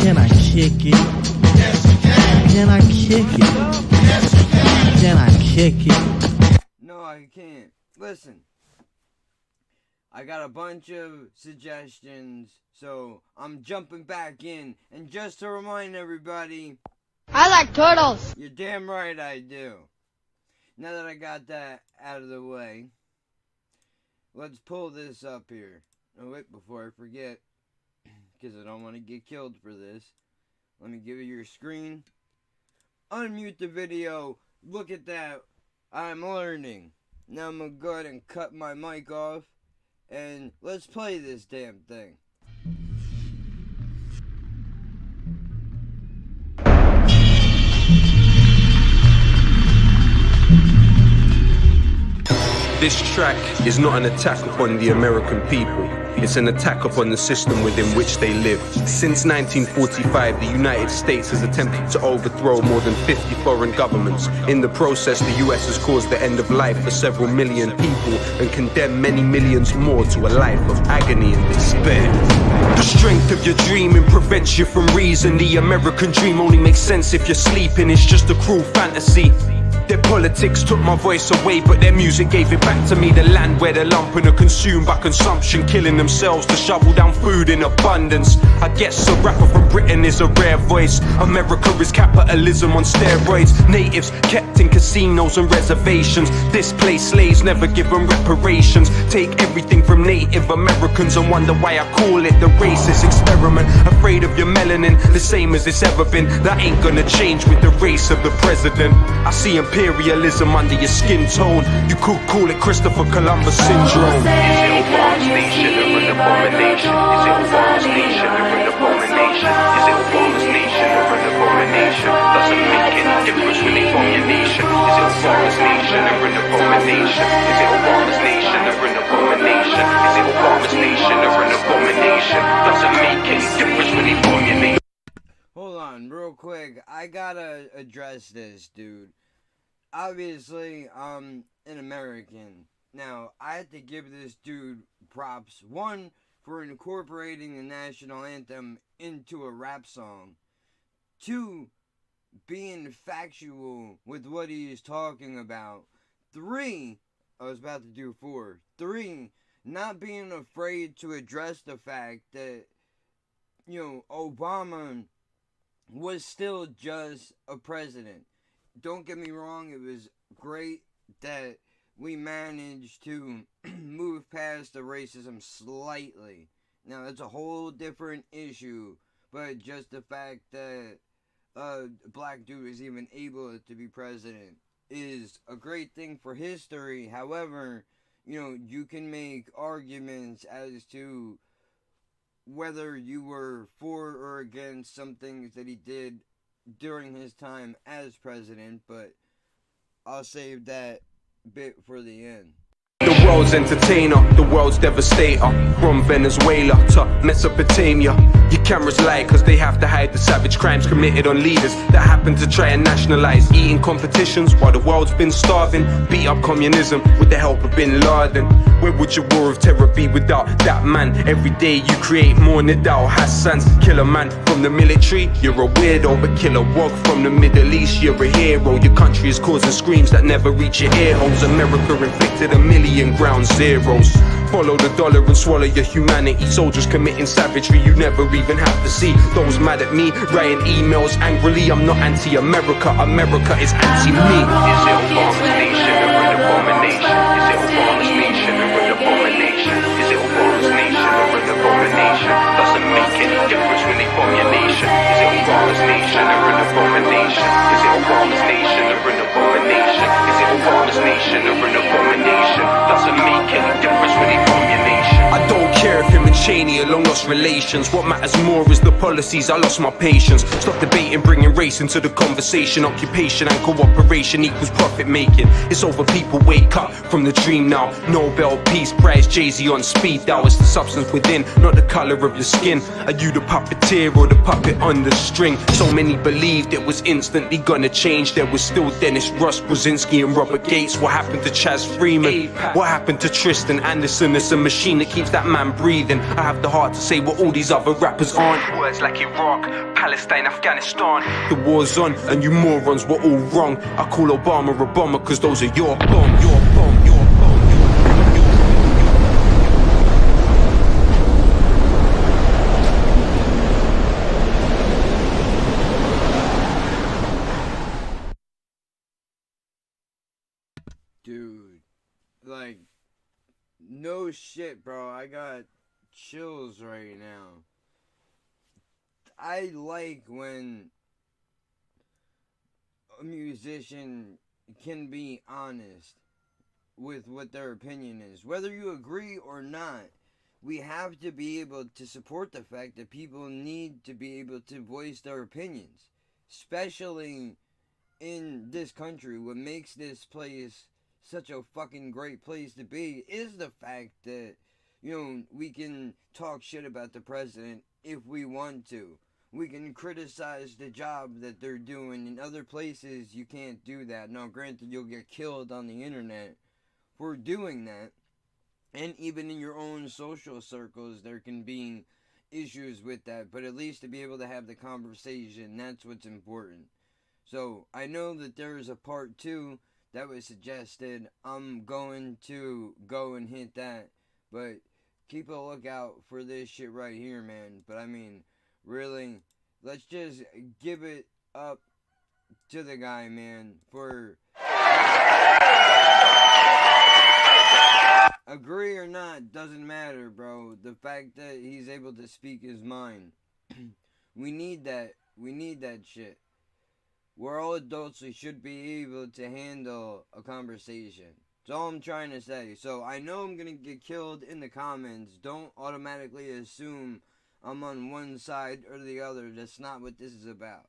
Can I kick it? Yes, you can. Can I kick it? Yes, you can. Can I kick it? No, I can't. Listen, I got a bunch of suggestions, so I'm jumping back in. And just to remind everybody, I like turtles. you're damn right I do. Now that I got that out of the way, let's pull this up here. Oh wait, before I forget, because I don't want to get killed for this, let me give you your screen. Unmute the video. Look at that. I'm learning. Now I'm going to go ahead and cut my mic off, and let's play this damn thing. This track is not an attack upon the American people. It's an attack upon the system within which they live. Since 1945, the United States has attempted to overthrow more than 50 foreign governments. In the process, the US has caused the end of life for several million people and condemned many millions more to a life of agony and despair. The strength of your dreaming prevents you from reason. The American dream only makes sense if you're sleeping. It's just a cruel fantasy. Their politics took my voice away, but their music gave it back to me. The land where the lumpen are consumed by consumption, killing themselves to shovel down food in abundance. I guess a rapper from Britain is a rare voice. America is capitalism on steroids. Natives kept in casinos and reservations. Displaced slaves never given reparations. Take everything from Native Americans and wonder why I call it the racist experiment. Afraid of your melanin, the same as it's ever been. That ain't gonna change with the race of the president. I see imperialism under your skin tone. You could call it Christopher Columbus syndrome. Is it Obama's nation or an abomination? Is it Obama's nation or an abomination? Is it Obama's nation or an abomination? Doesn't make any difference when they form your nation. Is it Obama's nation or an abomination? Is it Obama's nation or an abomination? Is it Obama's nation or an abomination? Doesn't make any difference when they form your nation. Hold on, real quick. I gotta address this, dude. Obviously, I'm an American. Now, I have to give this dude props. One, for incorporating the national anthem into a rap song. Two, being factual with what he is talking about. Three, I was about to do four. Three, not being afraid to address the fact that, Obama was still just a president. Don't get me wrong, it was great that we managed to move past the racism slightly. Now, that's a whole different issue, but just the fact that a black dude is even able to be president is a great thing for history. However, you can make arguments as to whether you were for or against some things that he did during his time as president, but I'll save that bit for the end. The world's entertainer, the world's devastator. From Venezuela to Mesopotamia. Your cameras lie cause they have to hide the savage crimes committed on leaders that happen to try and nationalize eating competitions while the world's been starving. Beat up communism with the help of Bin Laden. Where would your war of terror be without that man? Every day you create more Nidal Hassans. Kill a man from the military, you're a weirdo. But kill a wog from the Middle East, you're a hero. Your country is causing screams that never reach your ear holes. America inflicted a million ground zeros. Follow the dollar and swallow your humanity. Soldiers committing savagery you never even have to see. Those mad at me, writing emails angrily. I'm not anti-America, America is anti-me. Is it Obama's nation or an abomination? Is it Obama's nation or an abomination? Is it Obama's nation or an abomination? Doesn't make any difference when they form your nation. Is it Obama's nation or an abomination? Is it Obama's nation or an abomination? Is it Obama's nation or an abomination? Doesn't make any difference when they form your nation. I don't care if him and Cheney are long lost relations. What matters more is the policies. I lost my patience. Stop debating, bringing race into the conversation. Occupation and cooperation equals profit making. It's over, people wake up from the dream now. Nobel Peace Prize, Jay-Z on speed dial. It's the substance within, not the color of your skin. Are you the puppeteer or the puppet on the string? So many believed it was instantly gonna change. There was still Dennis Ross, Brzezinski and Robert Gates. What happened to Chaz Freeman? What happened to Tristan Anderson? It's a machine that keeps that man breathing. I have the heart to say what all these other rappers aren't. Words like Iraq, Palestine, Afghanistan. The war's on and you morons were all wrong. I call Obama a bomber cause those are your bomb, your bomb, your bomb. Dude, like, no shit, bro. I got chills right now. I like when a musician can be honest with what their opinion is. Whether you agree or not, we have to be able to support the fact that people need to be able to voice their opinions. Especially in this country, what makes this place such a fucking great place to be is the fact that, you know, we can talk shit about the president if we want to. We can criticize the job that they're doing. In other places, you can't do that. Now, granted, you'll get killed on the internet for doing that. And even in your own social circles, there can be issues with that. But at least to be able to have the conversation, that's what's important. So, I know that there is a part 2 that was suggested. I'm going to go and hit that. But keep a lookout for this shit right here, man. But I mean, really, let's just give it up to the guy, man, for... Agree or not, doesn't matter, bro. The fact that he's able to speak his mind. We need that. We need that shit. We're all adults, we should be able to handle a conversation. That's all I'm trying to say. So, I know I'm gonna get killed in the comments. Don't automatically assume I'm on one side or the other. That's not what this is about.